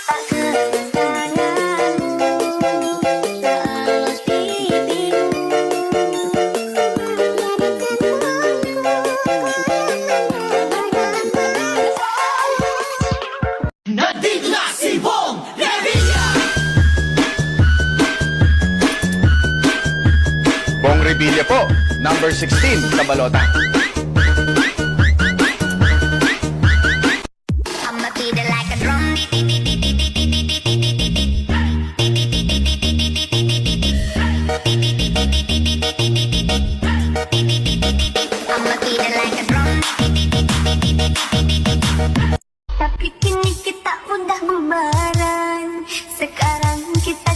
tak kesayanganmu selalu pipimu. Nandito na si Bong Revilla! Bong Revilla po, number 16 sa balota. I'ma beat it like a drum. I'ma beat it like a drum. Tapi kini kita udah bubaran. Sekarang kita